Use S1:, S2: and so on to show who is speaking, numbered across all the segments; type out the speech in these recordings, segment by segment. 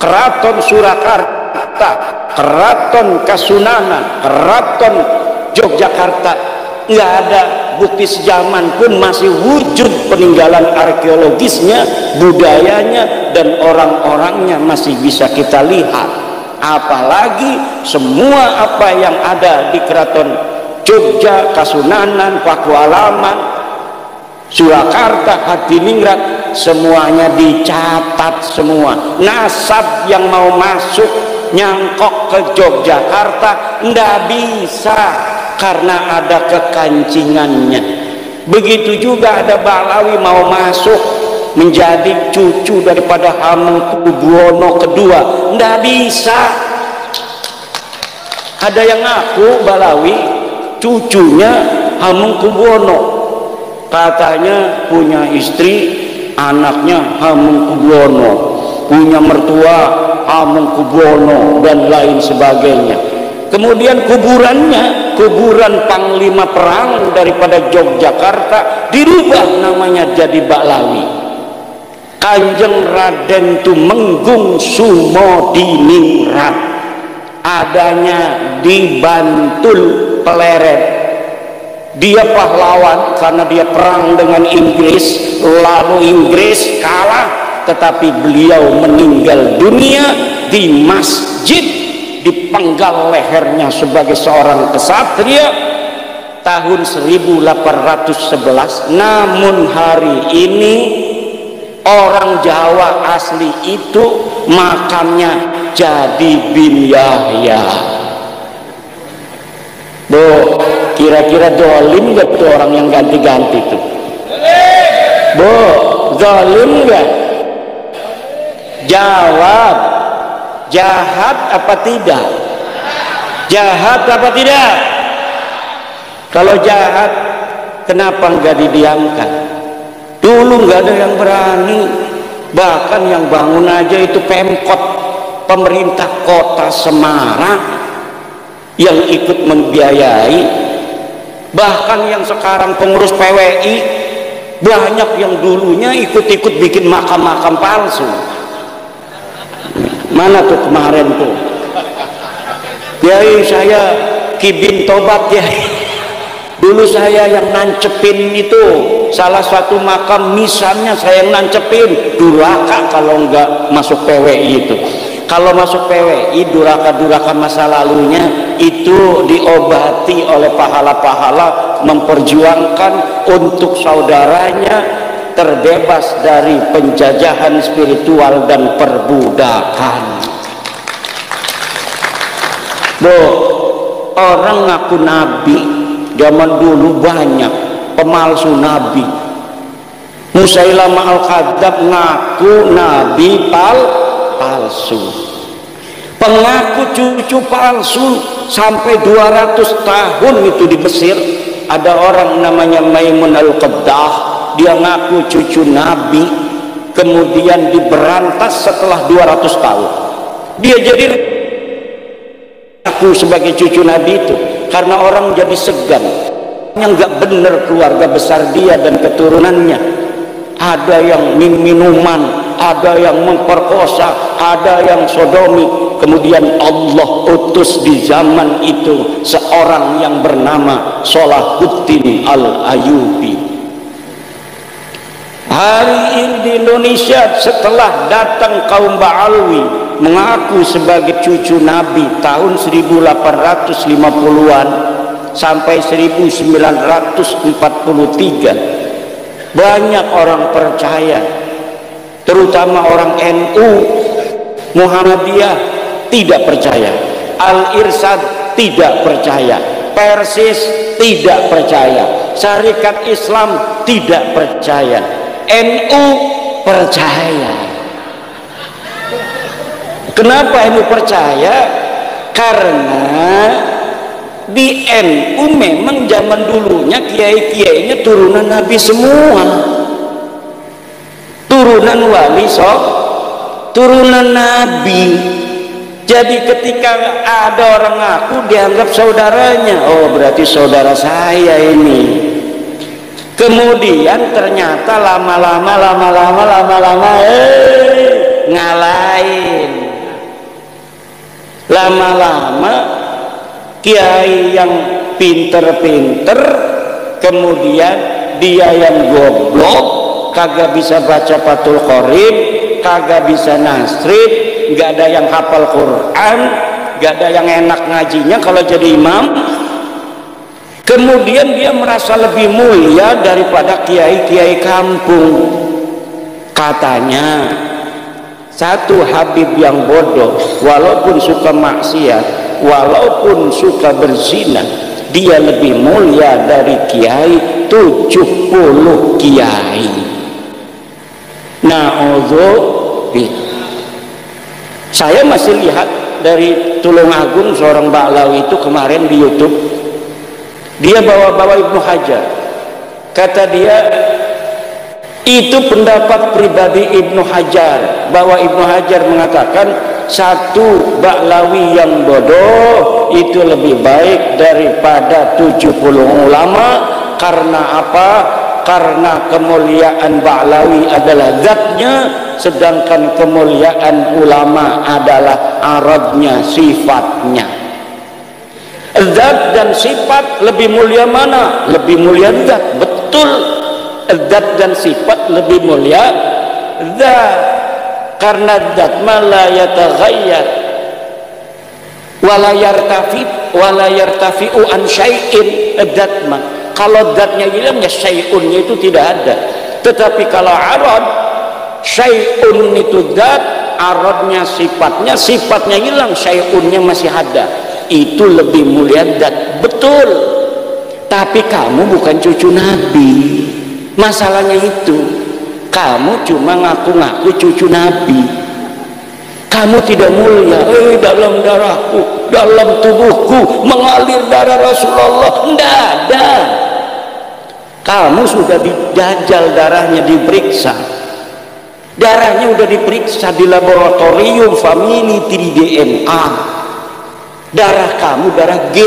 S1: Keraton Surakarta, Keraton Kasunanan, Keraton Yogyakarta, nggak ada bukti sejaman pun masih wujud peninggalan arkeologisnya, budayanya, dan orang-orangnya masih bisa kita lihat. Apalagi semua apa yang ada di Keraton Jogja, Kasunanan, Pakualaman, Surakarta, Hadiningrat, semuanya dicatat semua. Nasab yang mau masuk nyangkok ke Yogyakarta ndak bisa karena ada kekancingannya. Begitu juga ada Balawi mau masuk menjadi cucu daripada Hamengkubuwono II, ndak bisa. Ada yang ngaku Balawi cucunya Hamengkubuwono, katanya punya istri anaknya Hamengkubuwono, punya mertua Hamengkubuwono, dan lain sebagainya. Kemudian kuburannya, kuburan panglima perang daripada Yogyakarta, dirubah namanya jadi Balawi. Kanjeng Raden Tumenggung Sumodiningrat adanya di Bantul Pleret. Dia pahlawan karena dia perang dengan Inggris, lalu Inggris kalah, tetapi beliau meninggal dunia di masjid, dipenggal lehernya sebagai seorang kesatria tahun 1811. Namun hari ini orang Jawa asli itu makamnya jadi bin Yahya. Bu, kira-kira dolim gak tuh orang yang ganti-ganti tuh? Bu, dolim gak? Jawab, jahat apa tidak? Jahat apa tidak? Kalau jahat, kenapa nggak didiamkan? Dulu nggak ada yang berani, bahkan yang bangun aja itu Pemkot, pemerintah kota Semarang yang ikut membiayai. Bahkan yang sekarang pengurus PWI banyak yang dulunya ikut-ikut bikin makam-makam palsu. Mana tuh kemarin tuh? Kiai saya Kibin Tobat ya. Dulu saya yang nancepin itu salah satu makam nisannya, saya yang nancepin. Duraka kalau enggak masuk PWI itu. Kalau masuk PWI, duraka-duraka masa lalunya itu diobati oleh pahala-pahala memperjuangkan untuk saudaranya terbebas dari penjajahan spiritual dan perbudakan. Bu, orang ngaku nabi zaman dulu banyak, pemalsu nabi. Musailamah al-Kadzab ngaku nabi palsu, pengaku cucu palsu sampai 200 tahun itu di Mesir. Ada orang namanya Maimun al-Qaddah, dia ngaku cucu nabi, kemudian diberantas setelah 200 tahun. Dia jadi aku sebagai cucu nabi itu karena orang jadi segan, yang nggak benar keluarga besar dia dan keturunannya. Ada yang minuman, ada yang memperkosa, ada yang sodomi. Kemudian Allah utus di zaman itu seorang yang bernama Salahuddin Al-Ayyubi. Hari ini di Indonesia setelah datang kaum Ba'alwi mengaku sebagai cucu Nabi tahun 1850-an sampai 1943, banyak orang percaya, terutama orang NU, Muhammadiyah tidak percaya, Al-Irsyad tidak percaya, Persis tidak percaya, Syarikat Islam tidak percaya, NU percaya. Kenapa NU percaya? Karena di NU memang zaman dulunya kiai-kiainya turunan Nabi semua, turunan wali turunan Nabi. Jadi ketika ada orang ngaku dianggap saudaranya, oh berarti saudara saya ini. Kemudian ternyata lama-lama ngalahin. Lama-lama kiai yang pinter-pinter, kemudian dia yang goblok, kagak bisa baca Fathul Qorib, kagak bisa nasrid, nggak ada yang hafal Quran, nggak ada yang enak ngajinya kalau jadi imam. Kemudian dia merasa lebih mulia daripada kiai-kiai kampung. Katanya satu Habib yang bodoh, walaupun suka maksiat, walaupun suka berzina, dia lebih mulia dari kiai 70 kiai. Na'udzubillah. Saya masih lihat dari Tulungagung seorang Ba'lawi itu kemarin di YouTube, dia bawa-bawa Ibnu Hajar. Kata dia, itu pendapat pribadi Ibnu Hajar, bahwa Ibnu Hajar mengatakan satu Ba'lawi yang bodoh itu lebih baik daripada 70 ulama. Karena apa? Karena kemuliaan Ba'lawi adalah zatnya, sedangkan kemuliaan ulama adalah aradnya, sifatnya. Zat dan sifat lebih mulia mana? Lebih mulia zat, betul. Zat dan sifat lebih mulia zat, karena zat la yataghayyar wala yartafi'u an syai'in. Zat kalau zatnya hilang ya syai'unnya itu tidak ada. Tetapi kalau arad, syai'un itu zat, aradnya sifatnya hilang, syai'unnya masih ada. Itu lebih mulia zat, betul. Tapi kamu bukan cucu Nabi. Masalahnya itu, kamu cuma ngaku-ngaku cucu Nabi. Kamu tidak mulia. Dalam darahku, dalam tubuhku mengalir darah Rasulullah. Tidak ada. Kamu sudah dijajal darahnya, diperiksa. Darahnya sudah diperiksa di laboratorium family 3DNA. Darah kamu darah G.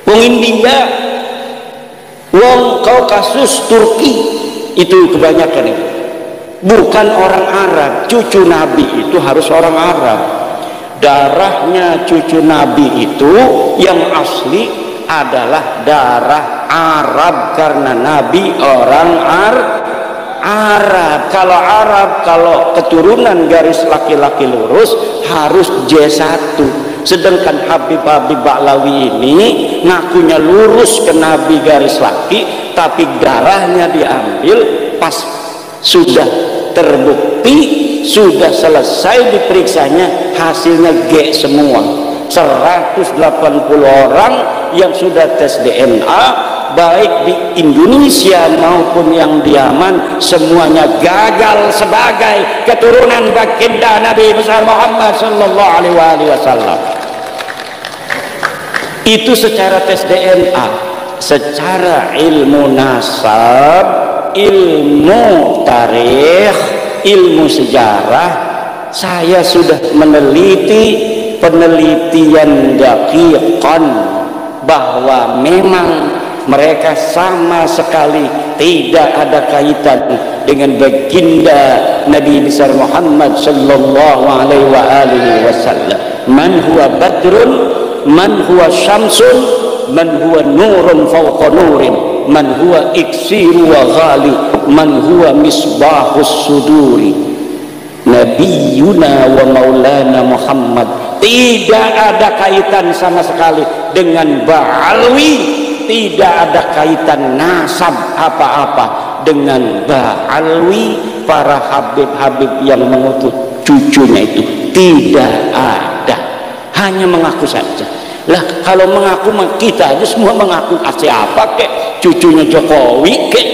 S1: Wong India, wong Kaukasus, Turki, itu kebanyakan itu. Bukan orang Arab. Cucu Nabi itu harus orang Arab. Darahnya cucu Nabi itu yang asli adalah darah Arab, karena Nabi orang Arab. Kalau Arab, kalau keturunan garis laki-laki lurus harus J1. Sedangkan Habib-Habib Ba'lawi ini ngakunya lurus ke Nabi garis laki, tapi darahnya diambil pas sudah terbukti, sudah selesai diperiksanya, hasilnya G semua. 180 orang yang sudah tes DNA, baik di Indonesia maupun yang di Yaman, semuanya gagal sebagai keturunan baginda Nabi besar Muhammad sallallahu alaihi wasallam. Itu secara tes DNA. Secara ilmu nasab, ilmu tarikh, ilmu sejarah, saya sudah meneliti penelitian daqiqan bahwa memang mereka sama sekali tidak ada kaitan dengan baginda Nabi besar Muhammad sallallahu alaihi wasallam. Man huwa badrun, man huwa syamsun, man huwa nurun fawqa nurin, man huwa iksiru wa ghali, man huwa misbahus suduri. Nabiyuna wa maulana Muhammad tidak ada kaitan sama sekali dengan Ba'lawi, tidak ada kaitan nasab apa-apa dengan Ba'lawi. Para habib-habib yang mengutus cucunya itu tidak ada, hanya mengaku saja. Lah kalau mengaku kita aja semua mengaku, siapa kek cucunya Jokowi kek,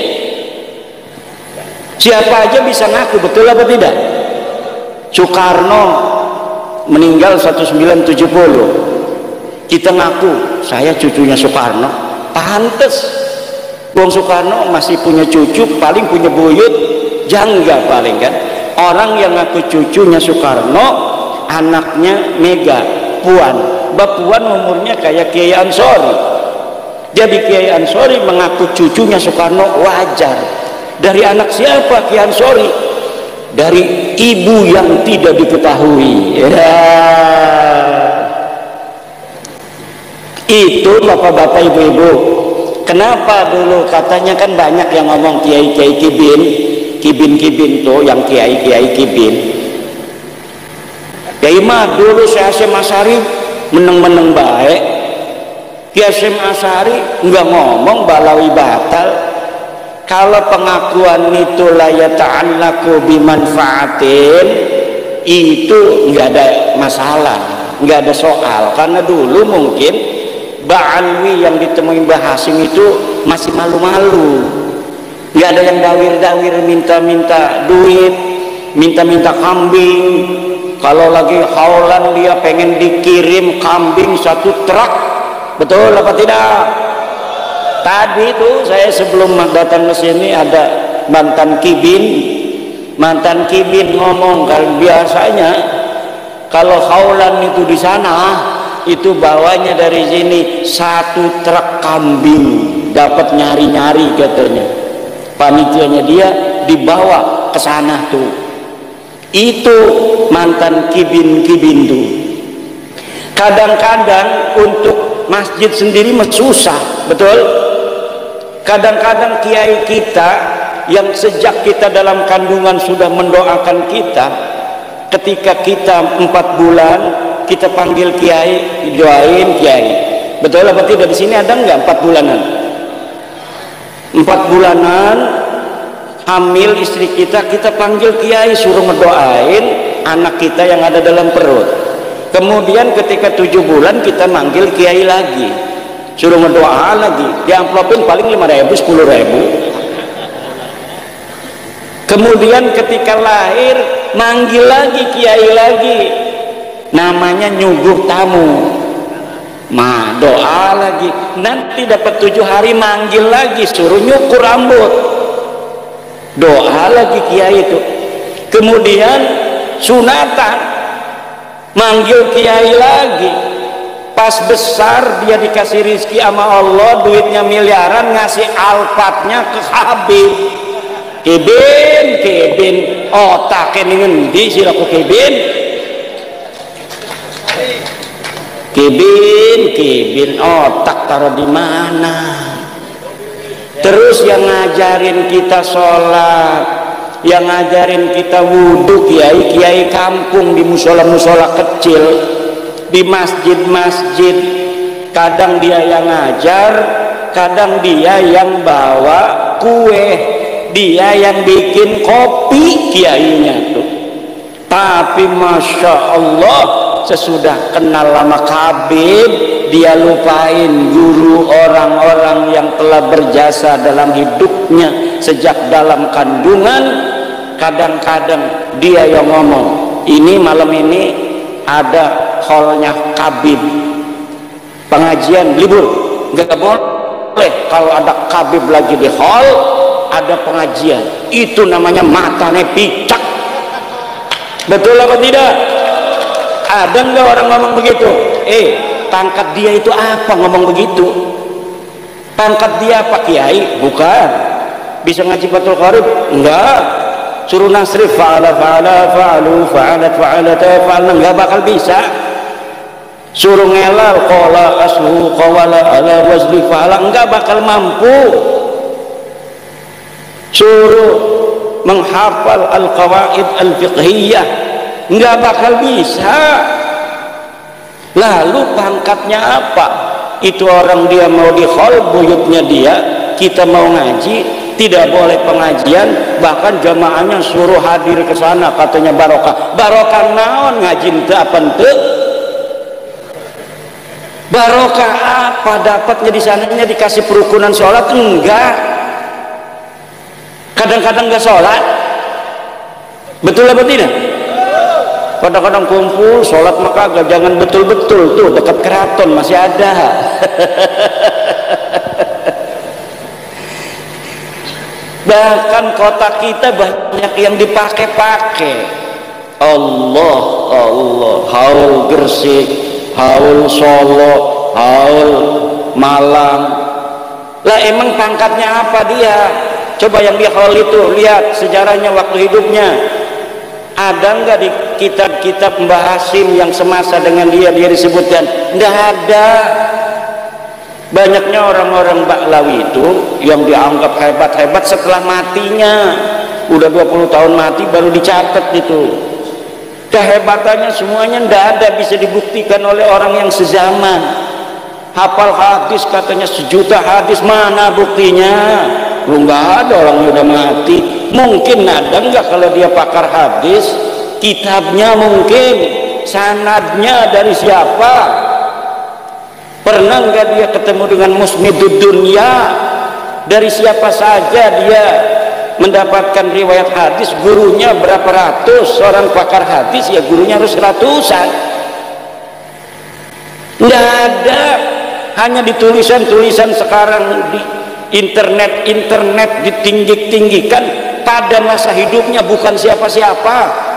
S1: siapa aja bisa ngaku, betul apa tidak? Soekarno meninggal 1970, kita ngaku saya cucunya Soekarno, pantes. Wong Soekarno masih punya cucu, paling punya buyut, jangga paling kan. Orang yang ngaku cucunya Soekarno, anaknya Mega, Puan. Mbak Puan umurnya kayak Kiai Ansori. Jadi Kiai Ansori mengaku cucunya Soekarno wajar. Dari anak siapa Kiai Ansori? Dari ibu yang tidak diketahui. Ya, Itu bapak-bapak, ibu-ibu, kenapa dulu katanya kan banyak yang ngomong kiai-kiai kibin tuh, yang kiai-kiai kibin. Kiai mah dulu saya Hasyim Asy'ari meneng-meneng baik. Kiai Hasyim Asy'ari enggak ngomong balawi batal. Kalau pengakuan itu la yata'allaku bimanfaatin, itu enggak ada masalah, enggak ada soal. Karena dulu mungkin Ba'alwi yang ditemui Mbah Hasyim itu masih malu-malu, nggak ada yang dawir-dawir minta-minta duit, minta-minta kambing. Kalau lagi haulan dia pengen dikirim kambing 1 truk, betul apa tidak? Tadi tuh saya sebelum datang ke sini ada mantan kibin ngomong, kalau biasanya kalau haulan itu di sana itu bawanya dari sini 1 truk kambing, dapat nyari-nyari katanya. Panitianya dia dibawa ke sana tuh. Itu mantan kibin tuh. Kadang-kadang untuk masjid sendiri susah, betul? Kadang-kadang kiai kita yang sejak kita dalam kandungan sudah mendoakan kita, ketika kita 4 bulan kita panggil kiai, doain kiai, betul apa tidak? Di sini ada nggak 4 bulanan? 4 bulanan hamil istri kita panggil kiai, suruh ngedoain anak kita yang ada dalam perut. Kemudian ketika 7 bulan kita manggil kiai lagi, suruh ngedoa lagi, diamplopin paling 5.000 10.000. Kemudian ketika lahir manggil lagi kiai lagi, namanya nyuguh tamu, doa lagi. Nanti dapat 7 hari manggil lagi, suruh nyukur rambut, doa lagi kiai itu. Kemudian sunatan, manggil kiai lagi. Pas besar dia dikasih rizki sama Allah, duitnya miliaran, ngasih alfatnya ke Habib. Kibin otaknya ngendi sih aku Kibin otak taruh di mana? Terus yang ngajarin kita sholat, yang ngajarin kita wudhu, kiai kampung di musola-musola kecil, di masjid-masjid. Kadang dia yang ngajar, kadang dia yang bawa kue, dia yang bikin kopi kiainya tuh. Tapi masya Allah, sesudah kenal lama Habib, dia lupain guru, orang-orang yang telah berjasa dalam hidupnya sejak dalam kandungan. Kadang-kadang dia yang ngomong, ini malam ini ada hallnya Habib, pengajian libur, nggak boleh kalau ada Habib lagi di hall ada pengajian, itu namanya matane picak. Betul apa tidak? Ada nggak orang ngomong begitu? Pangkat dia itu apa ngomong begitu? Pangkat dia apa kiai? Bukan. Bisa ngaji Fathul Qarib? Enggak. Suruh nasrif fa'ala fa'alu fa'alat fa'alna, enggak bakal bisa. Suruh ngelal qala aslu qawala ala wazli fa'ala, enggak bakal mampu. Suruh menghafal al-qawaid al-fiqhiyah, enggak bakal bisa. Lalu pangkatnya apa? Itu orang dia mau di hall buyutnya dia, kita mau ngaji, tidak boleh pengajian, bahkan jamaahnya suruh hadir ke sana, katanya barokah. Barokah naon ngaji teu apa teu? Barokah apa dapatnya di sananya? Dikasih perukunan sholat? Enggak. Kadang-kadang enggak sholat. Betul apa tidak? Kadang-kadang kumpul sholat maka agak, jangan betul-betul tuh dekat keraton masih ada. Bahkan kota kita banyak yang dipakai-pakai. Allah, haul Gresik, haul Solo, haul Malang. Lah emang pangkatnya apa dia? Coba yang di haul itu lihat sejarahnya waktu hidupnya. Ada nggak di kitab-kitab Mbah Hasyim yang semasa dengan dia disebutkan? Nggak ada. Banyaknya orang-orang Ba'lawi itu yang dianggap hebat-hebat setelah matinya. Udah 20 tahun mati baru dicatat itu. Kehebatannya semuanya tidak ada bisa dibuktikan oleh orang yang sezaman. Hafal hadis katanya 1 juta hadis, mana buktinya? Lu nggak ada, orang udah mati. Mungkin ada nggak kalau dia pakar hadis? Kitabnya mungkin, sanadnya dari siapa? Pernah nggak dia ketemu dengan musnidud dunya? Dari siapa saja dia mendapatkan riwayat hadis? Gurunya berapa ratus? Seorang pakar hadis ya gurunya harus ratusan. Nggak ada, hanya di tulisan-tulisan sekarang di internet ditinggi-tinggikan. Pada masa hidupnya bukan siapa-siapa.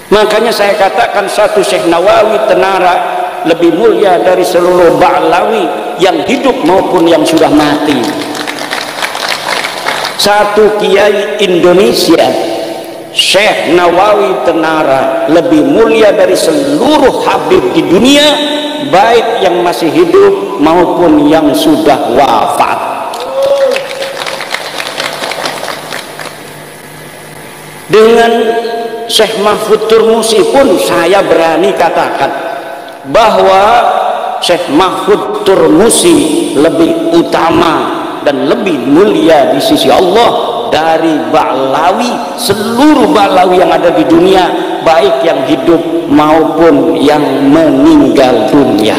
S1: Makanya saya katakan satu Syekh Nawawi Tenara lebih mulia dari seluruh Ba'lawi yang hidup maupun yang sudah mati. Satu kiai Indonesia Syekh Nawawi Tenara lebih mulia dari seluruh habib di dunia, baik yang masih hidup maupun yang sudah wafat. Dengan Syekh Mahfud Turmusi pun saya berani katakan bahwa Syekh Mahfud Turmusi lebih utama dan lebih mulia di sisi Allah dari Ba'lawi, seluruh Ba'lawi yang ada di dunia, baik yang hidup maupun yang meninggal dunia.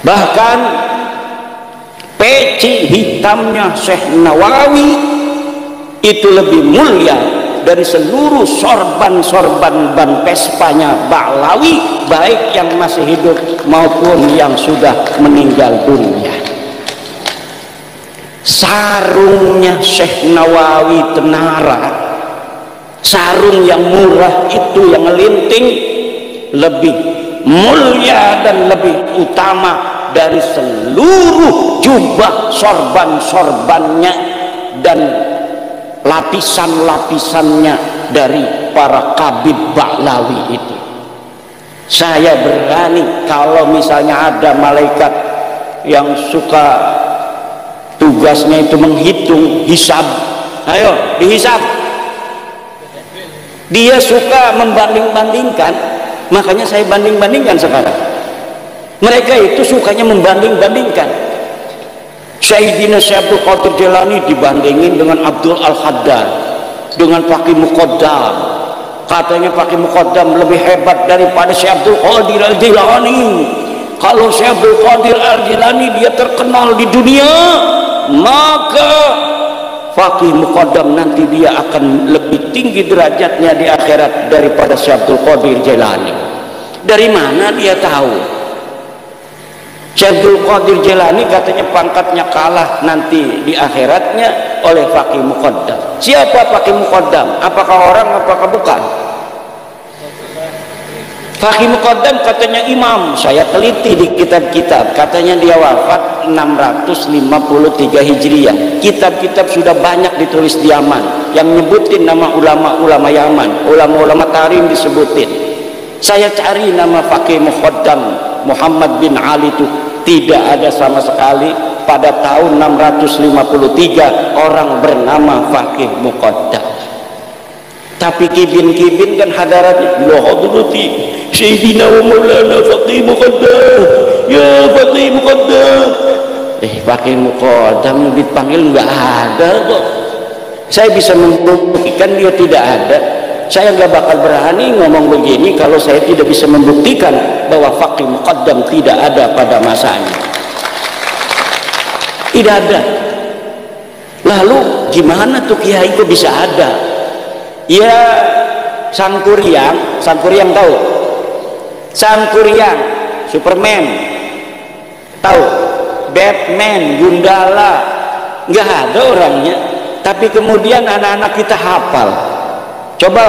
S1: Bahkan peci hitamnya Syekh Nawawi itu lebih mulia dari seluruh sorban-sorban ban Vespanya Ba'lawi, baik yang masih hidup maupun yang sudah meninggal dunia. Sarungnya Syekh Nawawi Tenara, sarung yang murah itu yang melinting, lebih mulia dan lebih utama dari seluruh jubah sorban-sorbannya dan lapisan-lapisannya dari para kabid Ba'lawi itu. Saya berani kalau misalnya ada malaikat yang suka tugasnya itu menghitung, hisab, ayo dihisab, dia suka membanding-bandingkan. Makanya saya banding-bandingkan sekarang. Mereka itu sukanya membanding-bandingkan. Sayyidina Syekh Abdul Qadir Jilani dibandingin dengan Abdul Al-Haddad, dengan Faqih Muqaddam. Katanya Faqih Muqaddam lebih hebat daripada Syekh Abdul Qadir Al-Jilani. Kalau Syekh Abdul Qadir Al-Jilani dia terkenal di dunia, maka Faqih Muqaddam nanti dia akan lebih tinggi derajatnya di akhirat daripada Syekh Abdul Qadir Jilani. Dari mana dia tahu? Syekh Abdul Qadir Jilani katanya pangkatnya kalah nanti di akhiratnya oleh Faqih Muqaddam. Siapa Faqih Muqaddam? Apakah orang, apakah bukan? Faqih Muqaddam katanya imam. Saya teliti di kitab-kitab, katanya dia wafat 653 Hijriah. Kitab-kitab sudah banyak ditulis di Yaman yang nyebutin nama ulama-ulama Yaman, ulama-ulama Tarim disebutin. Saya cari nama Faqih Muqaddam Muhammad bin Ali itu tidak ada sama sekali. Pada tahun 653 orang bernama Faqih Muqaddam. Tapi kibin-kibin kan hadaratnya la hadrati Sayyidina wa Maulana Faqih Muqaddam, ya Faqih Muqaddam. Faqih Muqaddam dipanggil nggak ada kok. Saya bisa membuktikan dia tidak ada. Saya nggak bakal berani ngomong begini kalau saya tidak bisa membuktikan bahwa Faqih Muqaddam tidak ada pada masanya. Tidak ada. Lalu gimana tuh kiai itu bisa ada? Ya Sangkuriang tahu? Sangkuriang, Superman tahu? Batman, Gundala, nggak ada orangnya. Tapi kemudian anak-anak kita hafal. Coba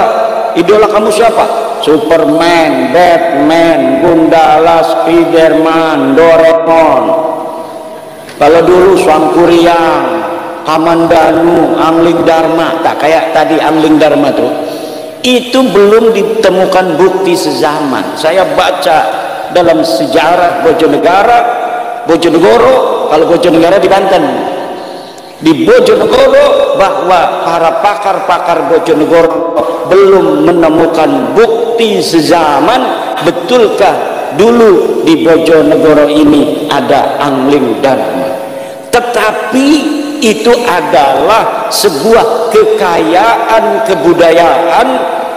S1: idola kamu siapa? Superman, Batman, Gundala, Spiderman, Doraemon. Kalau dulu Sangkuriang, Kamandanu, Angling Dharma, tak kayak tadi Angling Dharma tuh, itu belum ditemukan bukti sezaman. Saya baca dalam sejarah Bojonegoro, kalau Bojonegoro di Banten, di Bojonegoro, bahwa para pakar-pakar Bojonegoro belum menemukan bukti sezaman betulkah dulu di Bojonegoro ini ada angling dharma. Tetapi itu adalah sebuah kekayaan kebudayaan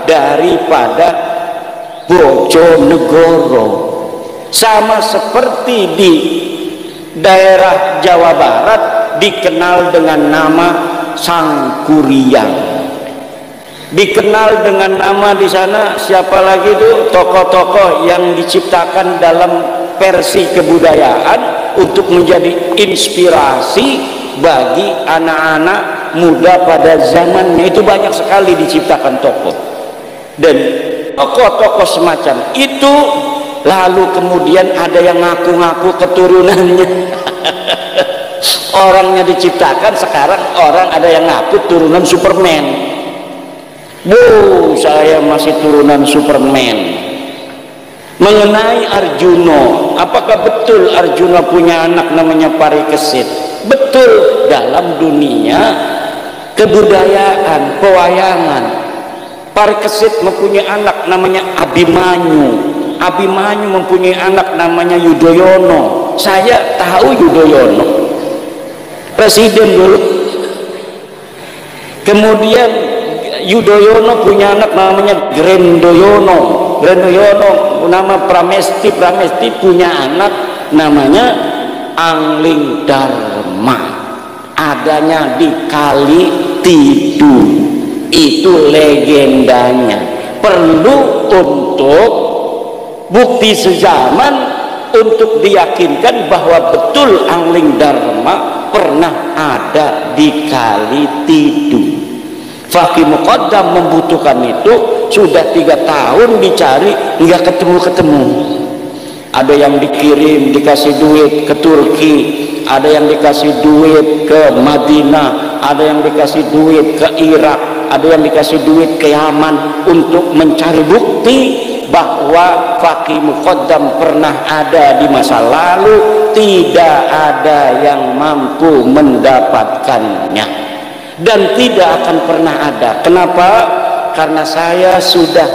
S1: daripada Bojonegoro. Sama seperti di daerah Jawa Barat dikenal dengan nama Sangkuriang, dikenal dengan nama di sana siapa lagi itu tokoh-tokoh yang diciptakan dalam versi kebudayaan untuk menjadi inspirasi bagi anak-anak muda pada zamannya. Itu banyak sekali diciptakan tokoh, dan tokoh-tokoh semacam itu lalu kemudian ada yang ngaku-ngaku keturunannya. Orangnya diciptakan, sekarang orang ada yang ngaku turunan Superman. Saya masih turunan Superman. Mengenai Arjuna, apakah betul Arjuna punya anak namanya Parikesit? Betul, dalam dunia kebudayaan pewayangan Parikesit mempunyai anak namanya Abimanyu. Abimanyu mempunyai anak namanya Yudhoyono. Saya tahu Yudhoyono, presiden dulu. Kemudian Yudhoyono punya anak namanya Grendoyono. Grendoyono nama Pramesti. Pramesti punya anak namanya Angling Dharma. Adanya di Kali Tidung. Itu legendanya. Perlu untuk bukti sezaman untuk diyakinkan bahwa betul angling dharma pernah ada di Kali Tidung. Fakih Muqaddam membutuhkan itu sudah 3 tahun dicari, nggak ketemu-ketemu. Ada yang dikirim dikasih duit ke Turki, ada yang dikasih duit ke Madinah, ada yang dikasih duit ke Irak, ada yang dikasih duit ke Yaman untuk mencari bukti bahwa Fakih Muqaddam pernah ada di masa lalu. Tidak ada yang mampu mendapatkannya dan tidak akan pernah ada. Kenapa? Karena saya sudah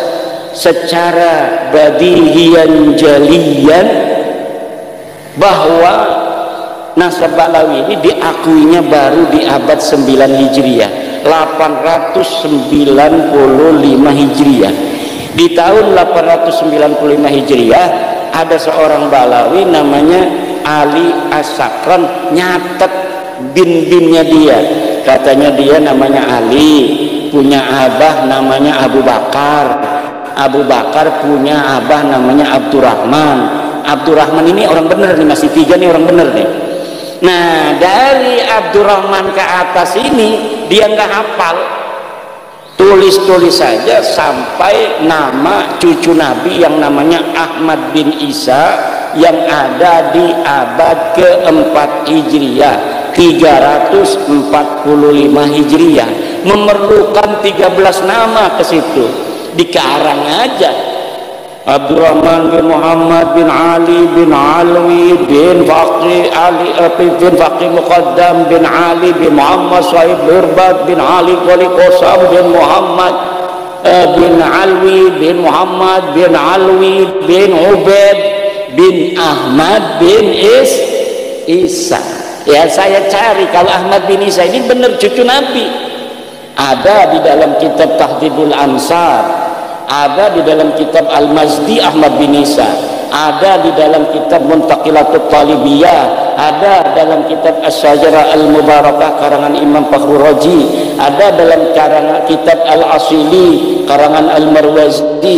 S1: secara badihian jalian bahwa nasab Ba'lawi ini diakuinya baru di abad 9 Hijriah, 895 Hijriah. Di tahun 895 Hijriah ada seorang Ba'lawi namanya Ali As-Sakran nyatet bin-binnya dia. Katanya dia namanya Ali, punya abah namanya Abu Bakar. Abu Bakar punya abah namanya Abdurrahman. Abdurrahman ini orang bener nih, masih 3 nih orang bener nih. Nah, dari Abdurrahman ke atas ini dia nggak hafal. Tulis-tulis saja sampai nama cucu Nabi yang namanya Ahmad bin Isa yang ada di abad keempat Hijriah, 345 Hijriah. Memerlukan 13 nama ke situ, dikarang aja. Abdurrahman bin Muhammad bin Ali bin Alwi bin Faqih Ali bin Faqih Muqaddam bin Ali bin Muhammad Sahib Birbat bin Ali Qali Qosam bin Muhammad bin Alwi bin Muhammad bin Alwi bin Ubaid bin Ahmad bin Isa. Ya, saya cari kalau Ahmad bin Isa ini benar cucu Nabi. Ada di dalam kitab Tahdhibul Ansar, ada di dalam kitab Al-Mazdi Ahmad bin Isa, ada di dalam kitab Muntaqilatut Talibiyah, ada dalam kitab Asy-Syajarah Al-Mubarakah karangan Imam Fakhrur Razi, ada dalam kitab Al-Asili karangan Al-Marwazi,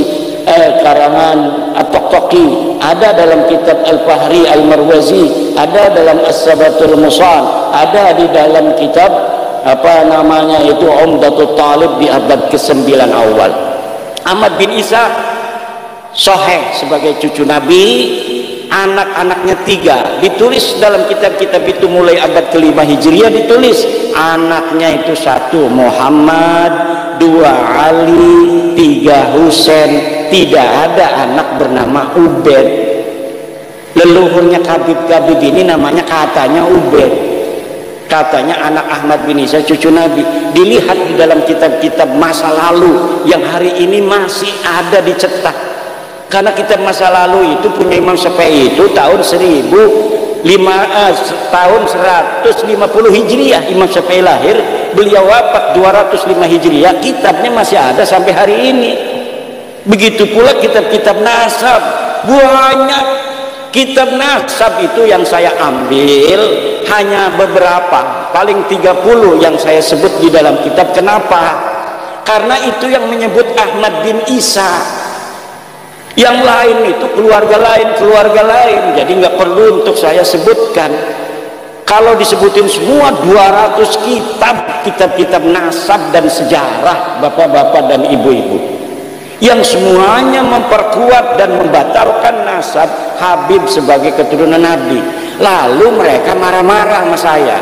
S1: karangan At-Taqtaqi, ada dalam kitab Al-Fahri Al-Marwazi, ada dalam As-Sabatul Musal, ada di dalam kitab Umdatul Talib di abad ke-9 awal. Ahmad bin Isa sahih sebagai cucu Nabi, anak-anaknya 3. Ditulis dalam kitab-kitab itu mulai abad ke-5 Hijriah, ditulis anaknya itu 1 Muhammad, 2 Ali, 3 Husain. Tidak ada anak bernama Ubaid. leluhurnya Habib ini namanya katanya Ubaid, katanya anak Ahmad bin Isa cucu Nabi. Dilihat di dalam kitab-kitab masa lalu yang hari ini masih ada dicetak, karena kitab masa lalu itu punya Imam Syafi'i itu tahun 150 Hijriah Imam Syafi'i lahir, beliau wafat 205 Hijriah, kitabnya masih ada sampai hari ini. Begitu pula kitab-kitab nasab, banyak kitab nasab itu yang saya ambil hanya beberapa, paling 30 yang saya sebut di dalam kitab. Kenapa? Karena itu yang menyebut Ahmad bin Isa, yang lain itu keluarga lain, jadi nggak perlu untuk saya sebutkan. Kalau disebutin semua 200 kitab nasab dan sejarah bapak-bapak dan ibu-ibu, yang semuanya memperkuat dan membatalkan nasab Habib sebagai keturunan Nabi. Lalu mereka marah-marah sama saya,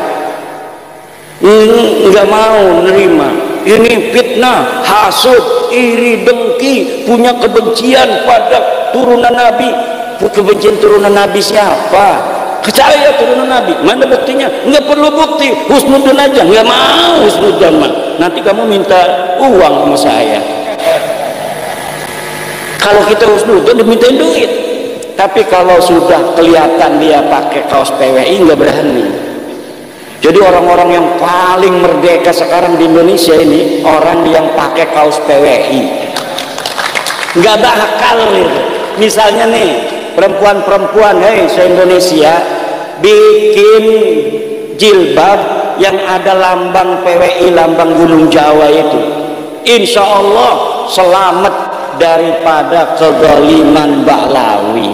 S1: nggak mau menerima, ini fitnah, hasud, iri, dengki, punya kebencian pada turunan Nabi. Kebencian turunan Nabi siapa? Saya turunan Nabi, mana buktinya? Nggak perlu bukti, husnudon aja. Nggak mau husnudon mah, nanti kamu minta uang sama saya. Kalau kita husnudon dimintain duit, tapi kalau sudah kelihatan dia pakai kaos PWI nggak berani. Jadi orang-orang yang paling merdeka sekarang di Indonesia ini orang yang pakai kaos PWI, nggak bakal gitu. Misalnya nih perempuan-perempuan se-Indonesia bikin jilbab yang ada lambang PWI, lambang Gunung Jawa itu, insya Allah selamat daripada kezaliman Bahlawi.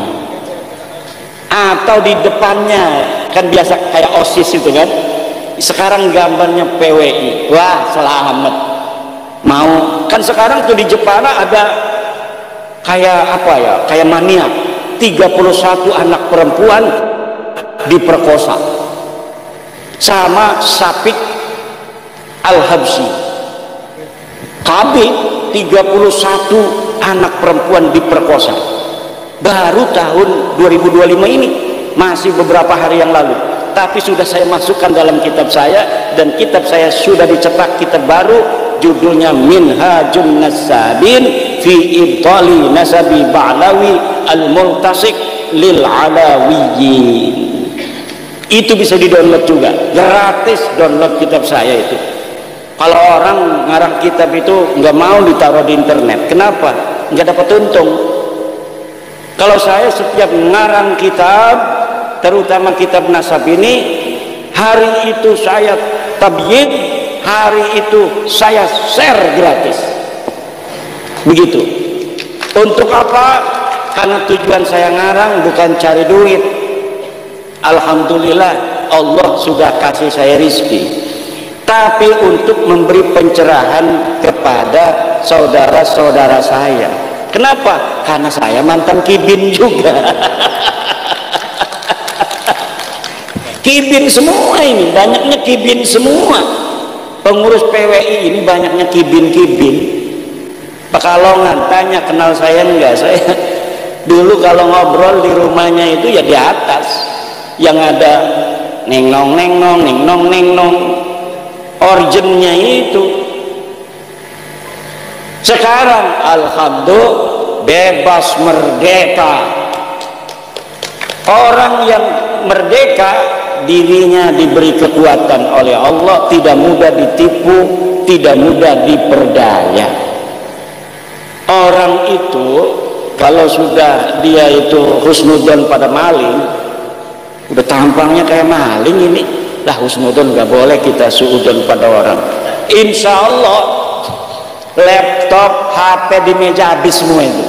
S1: Atau di depannya kan biasa kayak OSIS itu kan, sekarang gambarnya PWI, wah selamat. Mau kan sekarang tuh di Jepara ada kayak apa ya, kayak mania 31 anak perempuan diperkosa sama Syafiq Al-Habsyi. Habib 31 anak perempuan diperkosa baru tahun 2025 ini, masih beberapa hari yang lalu. Tapi sudah saya masukkan dalam kitab saya, dan kitab saya sudah dicetak kitab baru, judulnya Minhajun Nasabin fi Ibtali Nasabi Ba'lawi Al-Multasik Lil Alawiyyin. Itu bisa di-download juga, gratis download kitab saya itu. Kalau orang ngarang kitab itu nggak mau ditaruh di internet, kenapa? Nggak dapat untung. Kalau saya setiap ngarang kitab, terutama kitab nasab ini, hari itu saya tabyid, hari itu saya share gratis. Begitu. Untuk apa? Karena tujuan saya ngarang bukan cari duit. Alhamdulillah Allah sudah kasih saya rizki, tapi untuk memberi pencerahan kepada saudara-saudara saya. Kenapa? Karena saya mantan kibin juga. Kibin semua ini, banyaknya kibin semua. Pengurus PWI ini banyaknya kibin-kibin. Pekalongan, tanya kenal saya enggak? Saya dulu kalau ngobrol di rumahnya itu ya di atas, yang ada nengnong nengnong nengnong nengnong, originnya itu. Sekarang alhamdulillah bebas merdeka. Orang yang merdeka, dirinya diberi kekuatan oleh Allah, tidak mudah ditipu, tidak mudah diperdaya. Orang itu kalau sudah dia itu husnudon pada maling, udah tampangnya kayak maling ini, lah husnudon gak boleh kita suudon pada orang. Insya Allah laptop, HP di meja habis semua itu.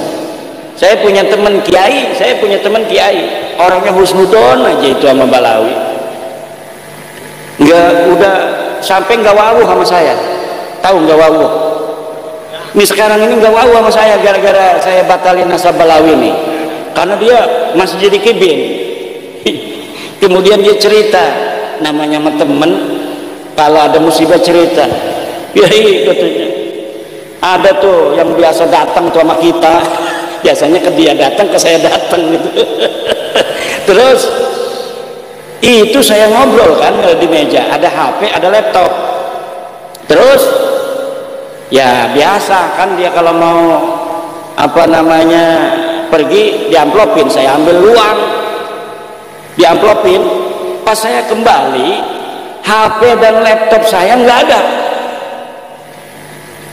S1: Saya punya teman kiai, orangnya husnudon aja itu sama Balawi. Nggak, udah sampai nggak wawu sama saya. Tahu nggak wawu? Ini sekarang ini nggak wawu sama saya gara-gara saya batalin nasab Balawi nih, karena dia masih jadi kibin. Kemudian dia cerita, namanya sama temen, kalau ada musibah cerita, ya katanya, ada tuh yang biasa datang tuh sama kita, biasanya ke dia datang, ke saya datang gitu. Terus itu saya ngobrol kan di meja, ada HP, ada laptop. Terus ya biasa kan dia kalau mau apa namanya pergi diamplopin, saya ambil uang diamplopin. Pas saya kembali, HP dan laptop saya nggak ada.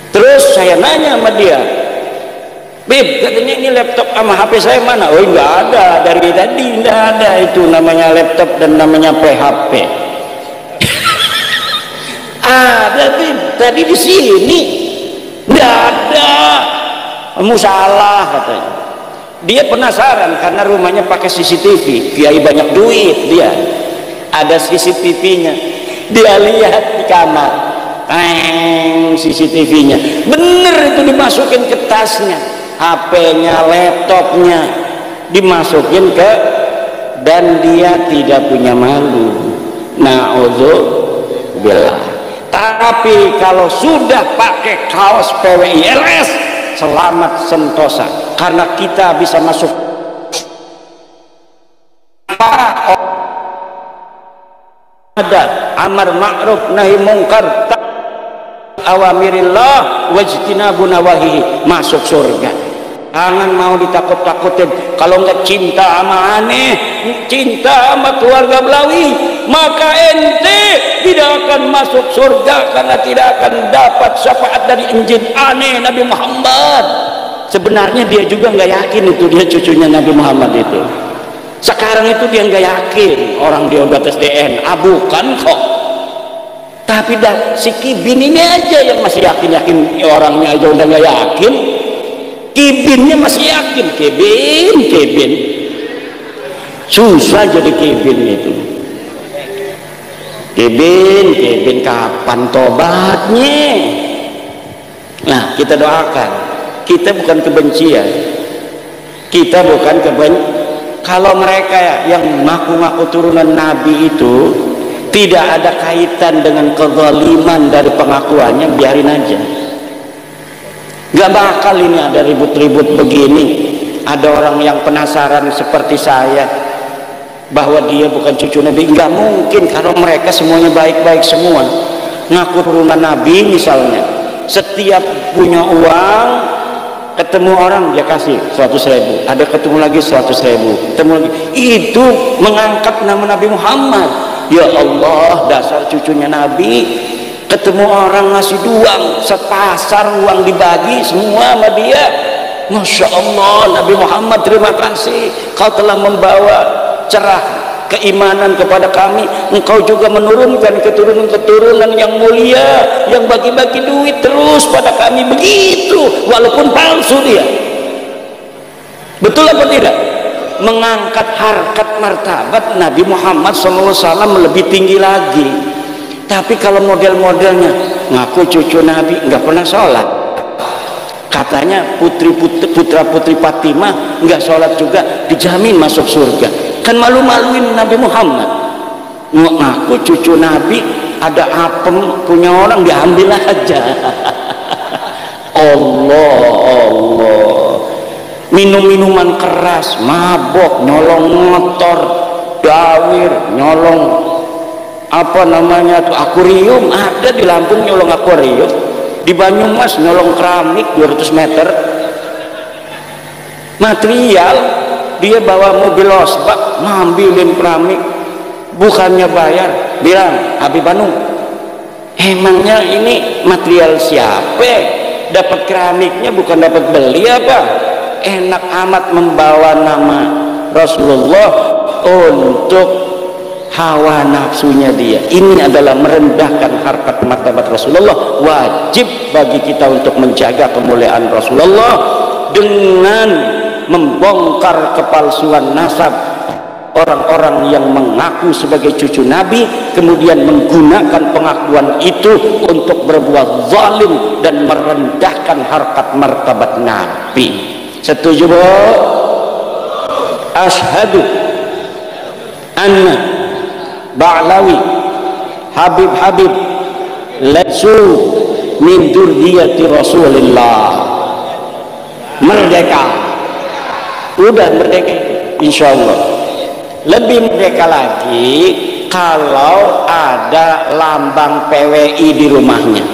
S1: Terus saya nanya sama dia, Bib, katanya ini laptop sama HP saya mana? Oh nggak ada, dari tadi nggak ada itu namanya laptop dan namanya PHP. Ada Bib, tadi di sini nggak ada. Kamu salah katanya. Dia penasaran karena rumahnya pakai CCTV, kiai banyak duit dia. Ada CCTV-nya, dia lihat di kamar, CCTV-nya, bener itu dimasukin ke tasnya, HP-nya, laptopnya dimasukin ke, dan dia tidak punya malu. Na'udzubillah. Tapi kalau sudah pakai kaos PWILS, selamat sentosa, karena kita bisa masuk ada amar ma'ruf nahi mungkar awamirillah wajtinabu nawahihi, masuk surga. Jangan mau ditakut-takutin. Kalau enggak cinta sama aneh, cinta sama keluarga Belawi, maka ente tidak akan masuk surga karena tidak akan dapat syafaat dari Injil aneh Nabi Muhammad. Sebenarnya dia juga nggak yakin itu dia cucunya Nabi Muhammad itu. Sekarang itu dia nggak yakin orang dia udah tes DNA, bukan kok. Tapi dah si Kibin ini aja yang masih yakin, orangnya aja udah nggak yakin. Kibinnya masih yakin. Kibin susah jadi Kibin itu. Kibin kapan tobatnya? Nah, kita doakan. Kita bukan kebencian, kita bukan kalau mereka yang ngaku-ngaku turunan Nabi itu tidak ada kaitan dengan kezaliman dari pengakuannya, biarin aja. Gak bakal ini ada ribut-ribut begini. Ada orang yang penasaran seperti saya bahwa dia bukan cucu Nabi. Gak mungkin kalau mereka semuanya baik-baik semua. Ngaku turunan Nabi misalnya, setiap punya uang ketemu orang dia kasih 100.000, ada ketemu lagi 100.000, ketemu lagi, itu mengangkat nama Nabi Muhammad. Ya Allah, dasar cucunya Nabi, ketemu orang ngasih uang sepasar, uang dibagi semua sama dia. Masya Allah, Nabi Muhammad terima kasih, kau telah membawa cerah keimanan kepada kami. Engkau juga menurunkan keturunan-keturunan yang mulia, yang bagi-bagi duit terus pada kami. Begitu, walaupun palsu dia. Betul apa tidak? Mengangkat harkat martabat Nabi Muhammad SAW lebih tinggi lagi. Tapi kalau model-modelnya ngaku cucu Nabi, nggak pernah sholat, katanya putra putri Fatimah nggak sholat juga, dijamin masuk surga. Kan malu-maluin Nabi Muhammad. Ngaku cucu Nabi, ada apem punya orang diambil aja. Allah, minum-minuman keras, mabok, nyolong motor, dawir, nyolong apa namanya tuh akuarium, ada di Lampung nyolong akuarium, di Banyumas nyolong keramik 200 meter material. Dia bawa mobil losbak ngambilin keramik, bukannya bayar, bilang Habib Bandung, emangnya ini material siapa? Dapat keramiknya bukan dapat beli apa? Enak amat membawa nama Rasulullah untuk hawa nafsunya dia. Ini adalah merendahkan harkat martabat Rasulullah. Wajib bagi kita untuk menjaga kemuliaan Rasulullah dengan membongkar kepalsuan nasab orang-orang yang mengaku sebagai cucu Nabi, kemudian menggunakan pengakuan itu untuk berbuat zalim dan merendahkan harkat martabat Nabi. Setuju bu? Asyhadu anna Ba'lawi Habib lasu min dzurriyyati Rasulillah. Merdeka, udah merdeka, insya Allah. Lebih merdeka lagi kalau ada lambang PWI di rumahnya.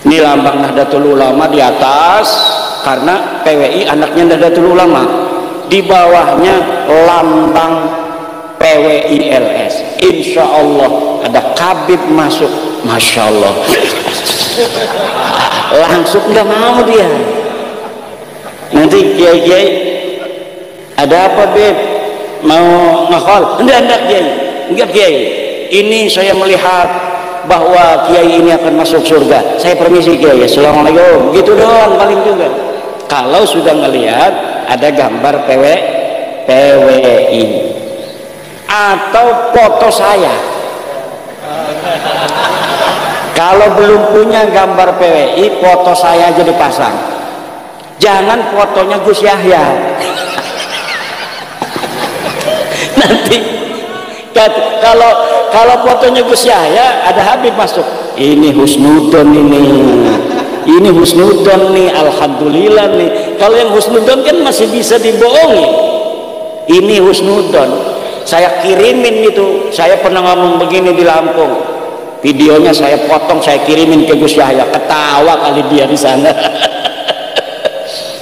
S1: Ini lambang Nahdlatul Ulama di atas, karena PWI anaknya Nahdlatul Ulama. Di bawahnya lambang PWI LS. Insya Allah ada Kabib masuk, masya Allah. Langsung nggak mau dia. Nanti kiai-kiai, ada apa Beb? Mau ngakol? Enggak kiai, enggak kiai. Ini saya melihat bahwa kiai ini akan masuk surga. Saya permisi kiai, assalamualaikum. Gitu doang paling juga. Kalau sudah ngelihat ada gambar PWI atau foto saya. Kalau belum punya gambar PWI, foto saya aja dipasang. Jangan fotonya Gus Yahya. Nanti kalau fotonya Gus Yahya ada Habib masuk, ini husnudon ini husnudon nih, alhamdulillah nih. Kalau yang husnudon kan masih bisa dibohongi, ini husnudon. Saya kirimin itu, saya pernah ngomong begini di Lampung, videonya saya potong, saya kirimin ke Gus Yahya, ketawa kali dia di sana.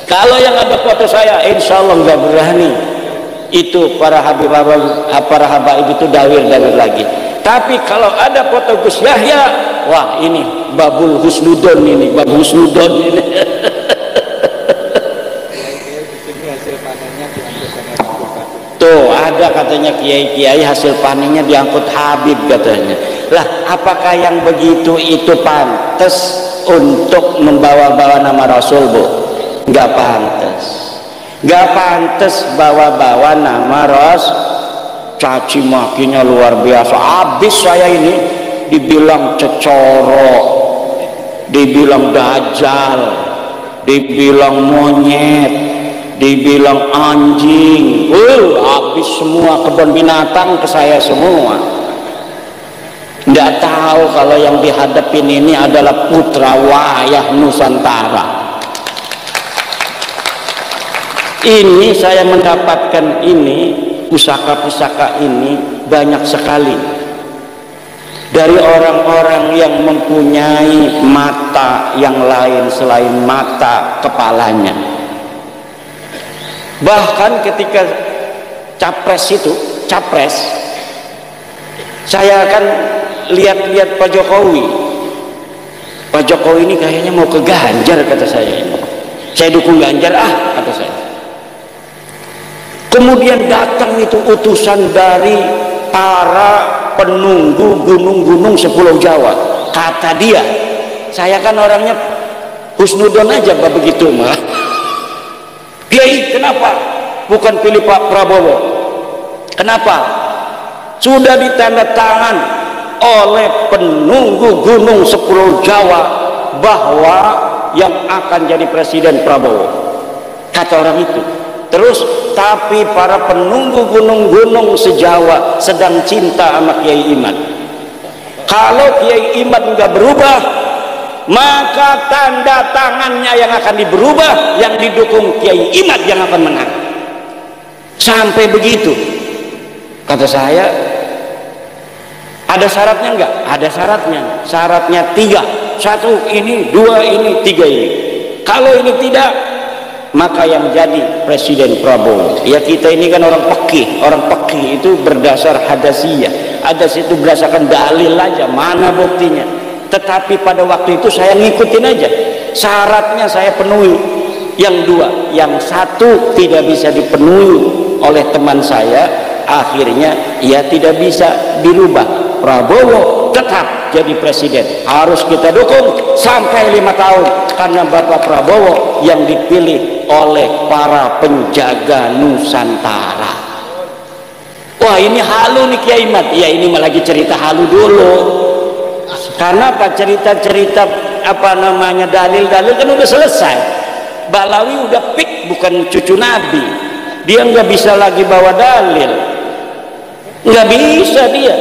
S1: Kalau yang ada foto saya, insya Allah nggak berani. Itu para habaib itu dawir lagi. Tapi kalau ada foto Gus Yahya, wah ini babul husnudon ini, babul husnudon ini. Tuh ada katanya kiai-kiai hasil panennya diangkut Habib katanya. Lah apakah yang begitu itu pantas untuk membawa-bawa nama Rasul, Bu? Nggak pantas. Gak pantas bawa-bawa nama caci makinya luar biasa. Habis saya ini dibilang cecoro, dibilang dajjal, dibilang monyet, dibilang anjing. Habis semua, kebun binatang ke saya semua. Nggak tahu kalau yang dihadapin ini adalah putra wayah Nusantara. Ini saya mendapatkan ini, pusaka-pusaka ini banyak sekali dari orang-orang yang mempunyai mata yang lain selain mata kepalanya. Bahkan ketika capres, saya akan lihat-lihat Pak Jokowi. Pak Jokowi ini kayaknya mau ke Ganjar, kata saya. Saya dukung Ganjar kata saya. Kemudian datang itu utusan dari para penunggu gunung-gunung sepulau Jawa. Kata dia, saya kan orangnya husnudon aja begitu mah. Kiai kenapa bukan pilih Pak Prabowo? Kenapa? Sudah ditanda tangan oleh penunggu gunung sepulau Jawa bahwa yang akan jadi presiden Prabowo. Kata orang itu. Terus tapi para penunggu gunung-gunung sejawa sedang cinta sama Kiai Imad. Kalau Kiai Imad nggak berubah, maka tanda tangannya yang akan diberubah, yang didukung Kiai Imad yang akan menang. Sampai begitu. Kata saya, ada syaratnya nggak? Ada syaratnya. Syaratnya 3. 1 ini, 2 ini, 3 ini. Kalau ini tidak, maka yang jadi presiden Prabowo. Ya kita ini kan orang pekih itu berdasar hadasiyah. Hadas itu berdasarkan dalil aja, mana buktinya. Tetapi pada waktu itu saya ngikutin aja, syaratnya saya penuhi. Yang 2, yang 1 tidak bisa dipenuhi oleh teman saya, akhirnya ia tidak bisa dirubah. Prabowo tetap jadi presiden, harus kita dukung sampai 5 tahun, karena Bapak Prabowo yang dipilih oleh para penjaga Nusantara. Wah ini halu nih Kiai Imad. Ya ini malah lagi cerita halu dulu, karena apa, cerita-cerita dalil-dalil kan udah selesai. Balawi udah pik, bukan cucu Nabi, dia nggak bisa lagi bawa dalil, nggak bisa dia.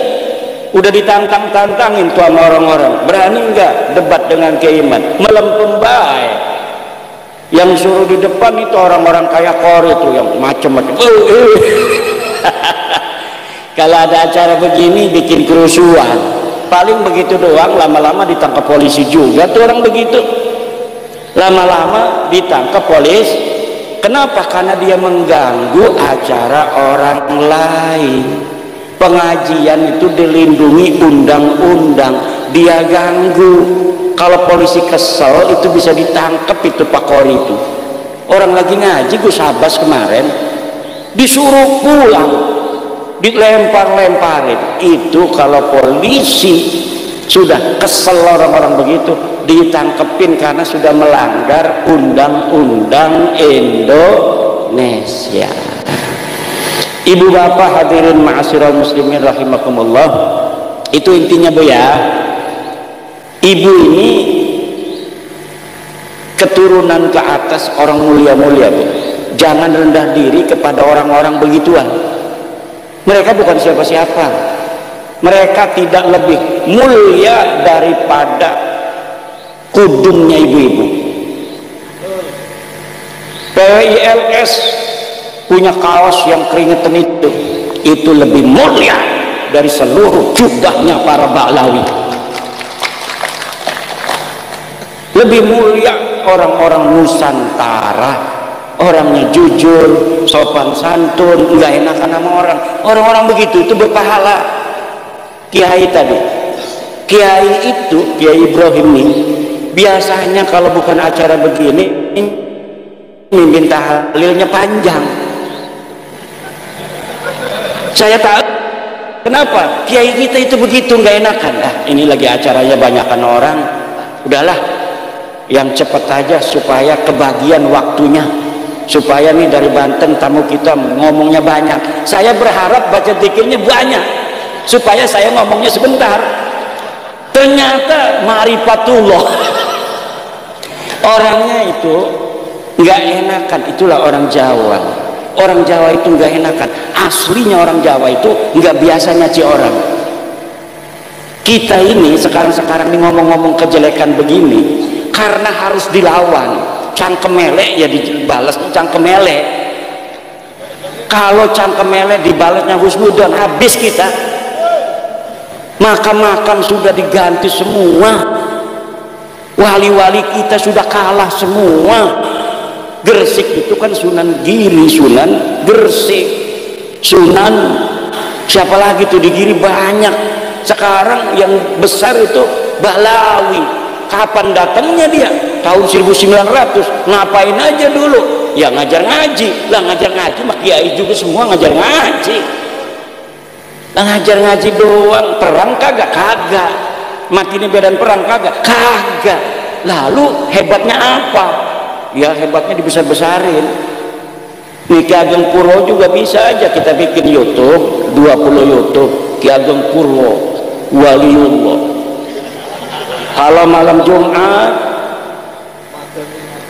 S1: Udah ditantang-tantangin tuh sama orang-orang, berani nggak debat dengan Kiai Imad? Melempem baik. Yang suruh di depan itu orang-orang kayak Kor itu yang macam-macam. Kalau ada acara begini bikin kerusuhan, paling begitu doang, lama-lama ditangkap polisi juga tuh orang begitu. Lama-lama ditangkap polisi. Kenapa? Karena dia mengganggu acara orang lain. Pengajian itu dilindungi undang-undang, dia ganggu. Kalau polisi kesel itu bisa ditangkap itu Pak Kori itu. Orang lagi ngaji Gus Abbas kemarin disuruh pulang, dilempar-lemparin. Itu kalau polisi sudah kesel orang-orang begitu, ditangkepin karena sudah melanggar undang-undang Indonesia. Ibu bapak hadirin ma'asyiral muslimin rahimakumullah, itu intinya Bu ya. Ibu ini keturunan ke atas orang mulia-mulia Bu. Jangan rendah diri kepada orang-orang begituan. Mereka bukan siapa-siapa. Mereka tidak lebih mulia daripada kudungnya ibu-ibu. PWILS punya kaos yang keringetan itu lebih mulia dari seluruh jubahnya para Ba'lawi. Lebih mulia orang-orang Nusantara, orangnya jujur, sopan santun, nggak enakan sama orang. Orang-orang begitu itu berpahala. Kiai tadi, Kiai itu, Kiai Ibrahim ini biasanya kalau bukan acara begini mimpin tahlilnya panjang. Saya tahu kenapa Kiai kita itu begitu nggak enakan. Ini lagi acaranya banyakan orang, udahlah yang cepat aja supaya kebagian waktunya, supaya nih dari Banten tamu kita ngomongnya banyak. Saya berharap baca zikirnya banyak supaya saya ngomongnya sebentar. Ternyata ma'rifatullah orangnya itu nggak enakan. Itulah orang Jawa. Orang Jawa itu nggak enakan. Aslinya orang Jawa itu nggak biasa nyaci orang. Kita ini sekarang ini ngomong-ngomong kejelekan begini karena harus dilawan. Cangkem elek ya dibalas cangkem elek. Kalau cangkem elek dibalasnya husnudon, habis kita. Makam-makam sudah diganti semua, wali-wali kita sudah kalah semua. Gresik itu kan Sunan Giri, Sunan Gresik, Sunan siapa lagi tuh di Giri banyak. Sekarang yang besar itu Ba'lawi. Kapan datangnya dia? Tahun 1900. Ngapain aja dulu? Ya ngajar ngaji. Lah ngajar ngaji mak kiai juga semua ngajar ngaji. Lah ngajar ngaji doang. Perang kagak? Kagak. Mati ini medan perang kagak? Kagak. Lalu hebatnya apa? Ya hebatnya dibesar-besarin. Nih Ki Ageng Purwo juga bisa aja kita bikin YouTube, 20 YouTube Ki Ageng Purwo Waliullah. Kalau malam Jumat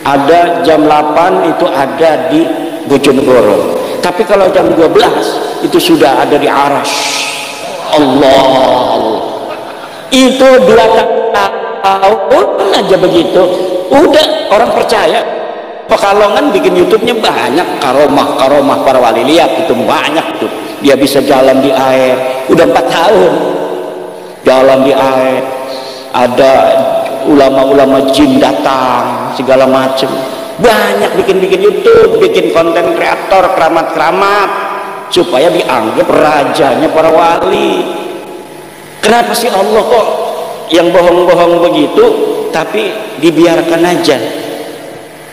S1: ada jam 8 itu ada di Bojonegoro. Tapi kalau jam 12 itu sudah ada di Arash. Allah. Itu 2 tahun aja begitu. Udah orang percaya. Pekalongan bikin YouTube-nya banyak, karomah para wali, lihat itu banyak tuh. Dia bisa jalan di air, udah 4 tahun jalan di air. Ada ulama-ulama jin datang segala macem, banyak bikin YouTube, bikin konten kreator, keramat-keramat supaya dianggap rajanya para wali. Kenapa sih Allah kok yang bohong-bohong begitu tapi dibiarkan aja?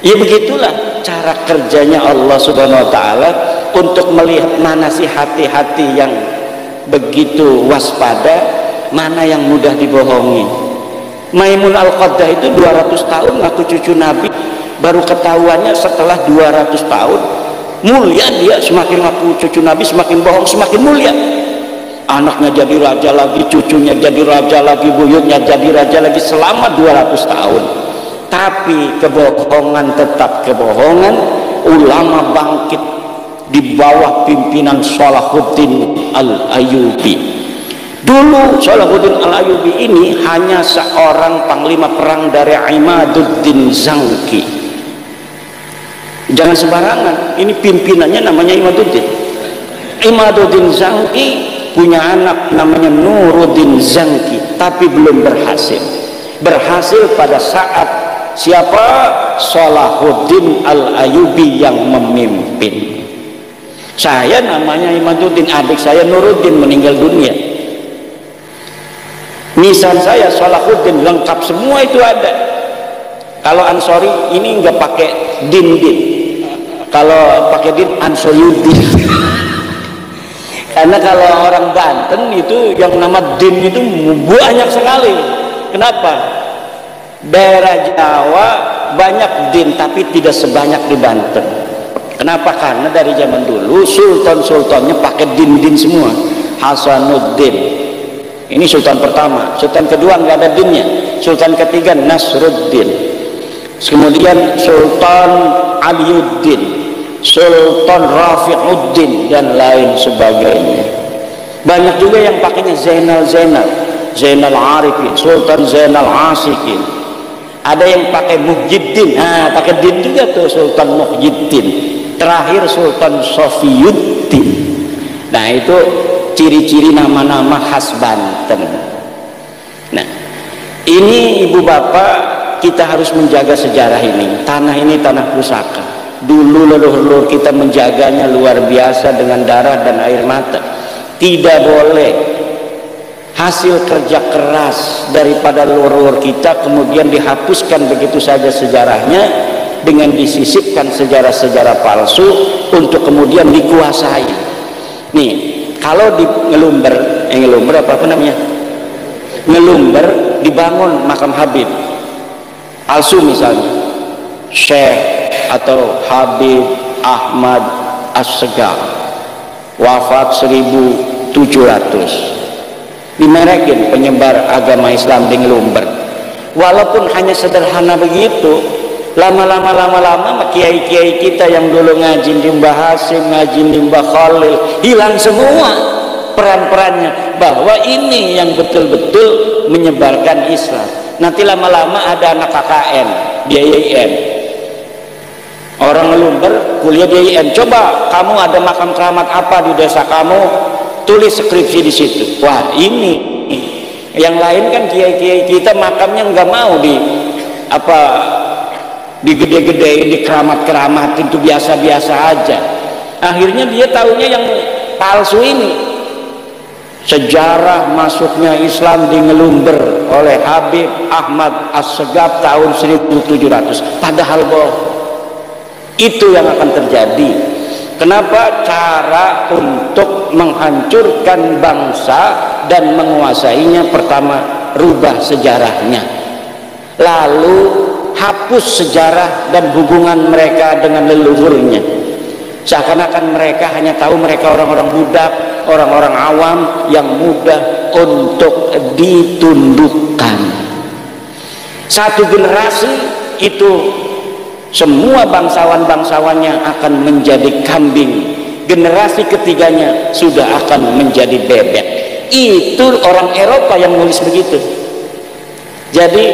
S1: Ya begitulah cara kerjanya Allah Subhanahu wa Ta'ala untuk melihat mana sih hati-hati yang begitu waspada, mana yang mudah dibohongi. Maimun Al-Qaddah itu 200 tahun ngaku cucu Nabi, baru ketahuannya setelah 200 tahun. Mulia dia, semakin ngaku cucu Nabi semakin bohong semakin mulia. Anaknya jadi raja lagi, cucunya jadi raja lagi, buyutnya jadi raja lagi selama 200 tahun. Tapi kebohongan tetap kebohongan. Ulama bangkit di bawah pimpinan Salahuddin Al-Ayyubi. Dulu Salahuddin Al-Ayyubi ini hanya seorang panglima perang dari Imaduddin Zangki. Jangan sembarangan, ini pimpinannya namanya Imaduddin Zangki punya anak namanya Nuruddin Zanki, tapi belum berhasil pada saat siapa? Salahuddin Al-Ayyubi yang memimpin. Saya namanya Imaduddin, adik saya Nuruddin meninggal dunia. Nisan saya Salahuddin, lengkap semua itu ada. Kalau Ansori ini nggak pakai din, kalau pakai din Ansoriuddin. Karena kalau orang Banten itu yang nama din itu banyak sekali. Kenapa? Daerah Jawa banyak din tapi tidak sebanyak di Banten. Kenapa? Karena dari zaman dulu sultan-sultannya pakai din semua. Hasanuddin, ini sultan pertama. Sultan kedua nggak ada dinnya. Sultan ketiga Nasruddin. Kemudian Sultan Aliuddin, Sultan Rafiuddin, dan lain sebagainya. Banyak juga yang pakainya Zainal Arifin, Sultan Zainal Asikin. Ada yang pakai Muhyiddin, pakai din juga tuh, Sultan Muhyiddin. Terakhir Sultan Sofiyuddin. Nah, itu ciri-ciri nama-nama khas Banten. Nah, ini ibu bapak, kita harus menjaga sejarah ini. Tanah ini tanah pusaka. Dulu leluhur kita menjaganya luar biasa dengan darah dan air mata. Tidak boleh hasil kerja keras daripada leluhur kita kemudian dihapuskan begitu saja sejarahnya dengan disisipkan sejarah-sejarah palsu untuk kemudian dikuasai. Nih, kalau di Ngelumber apa namanya? Ngelumber dibangun makam Habib palsu misalnya, Syekh atau Habib Ahmad As-Segaf, wafat 1700, dimerekin penyebar agama Islam di Ngelumber. Walaupun hanya sederhana begitu, lama-lama kiai-kiai kita yang dulu ngaji di Mbah Hasim, ngaji di Mbah Khalil, hilang semua peran-perannya, bahwa ini yang betul-betul menyebarkan Islam. Nanti lama-lama ada anak KKN di IAIN, orang Ngelumber kuliah di IAIN, coba kamu ada makam keramat apa di desa kamu, tulis skripsi di situ. Wah, ini yang lain kan kiai-kiai kita makamnya nggak mau digede-gedein, di keramat-keramat, itu biasa-biasa aja. Akhirnya dia taunya yang palsu ini. Sejarah masuknya Islam di Ngelumber oleh Habib Ahmad As-Segaf tahun 1700, padahal bohong. Itu yang akan terjadi. Kenapa? Cara untuk menghancurkan bangsa dan menguasainya, pertama rubah sejarahnya, lalu hapus sejarah dan hubungan mereka dengan leluhurnya. Seakan-akan mereka hanya tahu mereka orang-orang budak, orang-orang awam yang mudah untuk ditundukkan. Satu generasi itu semua bangsawan-bangsawannya akan menjadi kambing. Generasi ketiganya sudah akan menjadi bebek. Itu orang Eropa yang nulis begitu. Jadi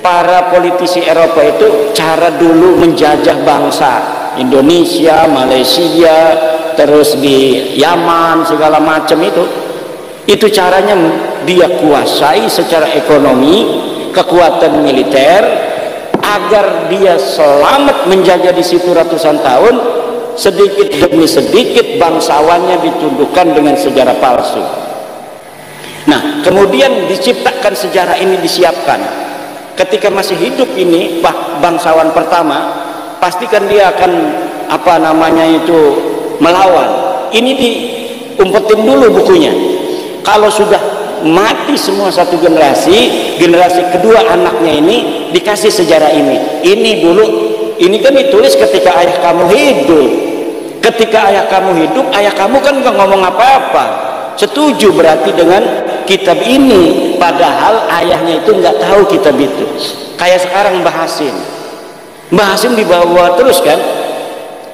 S1: para politisi Eropa itu cara dulu menjajah bangsa Indonesia, Malaysia, terus di Yaman, segala macam itu caranya dia kuasai secara ekonomi, kekuatan militer, agar dia selamat menjajah di situ ratusan tahun. Sedikit demi sedikit bangsawannya ditundukkan dengan sejarah palsu. Nah, kemudian diciptakan sejarah ini, disiapkan. Ketika masih hidup ini bangsawan pertama, pastikan dia akan melawan. Ini diumpetin dulu bukunya. Kalau sudah mati semua satu generasi kedua anaknya ini dikasih sejarah ini. Ini dulu, ini kan ditulis ketika ayah kamu hidup. Ketika ayah kamu hidup, ayah kamu kan nggak ngomong apa-apa. Setuju berarti dengan kitab ini, padahal ayahnya itu nggak tahu kitab itu. Kayak sekarang Mbah Hasim dibawa terus kan.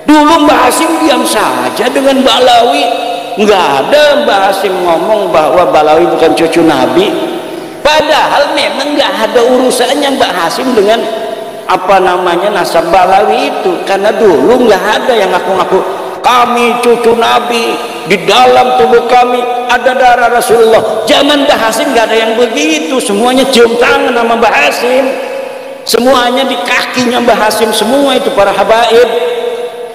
S1: Dulu Mbah Hasim diam saja dengan Balawi, nggak ada Mbah Hasim ngomong bahwa Balawi bukan cucu Nabi. Padahal memang nggak ada urusannya Mbah Hasim dengan nasab Balawi itu, karena dulu nggak ada yang ngaku-ngaku kami cucu Nabi di dalam tubuh kami ada darah Rasulullah. Zaman Mbah Hasim nggak ada yang begitu, semuanya cium tangan sama Mbah Hasim, semuanya di kakinya Mbah Hasim semua itu para habaib.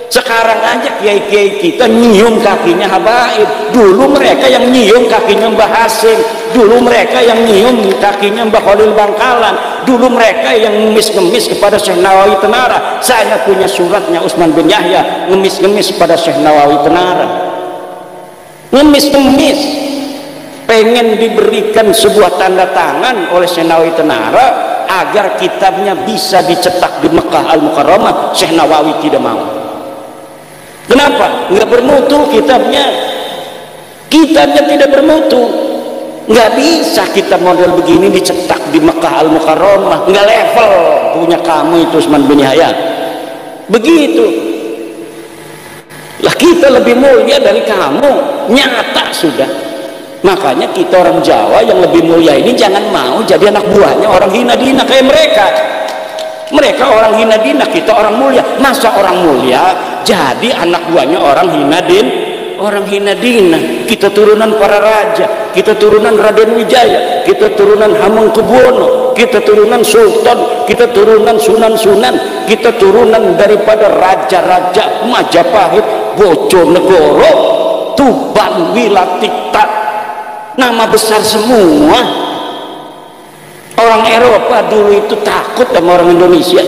S1: Sekarang aja kiai-kiai kita nyium kakinya habaib. Dulu mereka yang nyium kakinya Mbah Hasim, dulu mereka yang nyium kakinya Mbah Khalil Bangkalan, dulu mereka yang ngemis-ngemis kepada Syekh Nawawi Tenara. Saya punya suratnya Utsman bin Yahya ngemis-ngemis pada Syekh Nawawi Tenara, ngemis-ngemis pengen diberikan sebuah tanda tangan oleh Syekh Nawawi Tenara agar kitabnya bisa dicetak di Mekah Al-Mukarramah. Syekh Nawawi tidak mau. Kenapa? Nggak bermutu kitabnya. Kitabnya tidak bermutu. Nggak bisa kitab model begini dicetak di Mekah Al-Mukarramah. Nggak level punya kamu itu Utsman bin Yahya. Begitu. Lah kita lebih mulia dari kamu. Nyata sudah. Makanya kita orang Jawa yang lebih mulia ini jangan mau jadi anak buahnya orang hina dina kayak mereka. Mereka orang hina dina, kita orang mulia. Masa orang mulia jadi anak buahnya orang hina dina. Kita turunan para raja, kita turunan Raden Wijaya, kita turunan Hamengkubuwono, kita turunan sultan, kita turunan sunan-sunan, kita turunan daripada raja-raja Majapahit, Bojonegoro, Tuban, Wilatikta. Nama besar semua. Orang Eropa dulu itu takut sama orang Indonesia.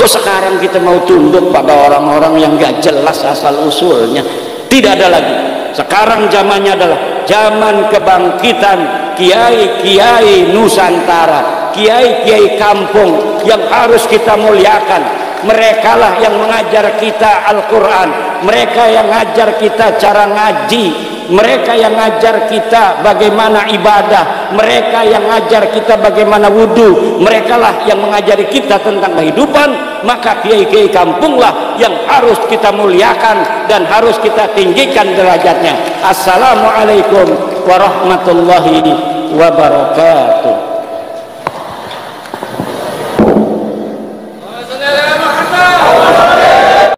S1: Kok sekarang kita mau tunduk pada orang-orang yang gak jelas asal usulnya? Tidak ada lagi. Sekarang zamannya adalah zaman kebangkitan kiai-kiai Nusantara, kiai-kiai kampung yang harus kita muliakan. Mereka lah yang mengajar kita Al-Quran, mereka yang ngajar kita cara ngaji, mereka yang ngajar kita bagaimana ibadah, mereka yang ngajar kita bagaimana wudhu, mereka lah yang mengajari kita tentang kehidupan. Maka kiai-kiai kampung lah yang harus kita muliakan dan harus kita tinggikan derajatnya. Assalamualaikum warahmatullahi wabarakatuh.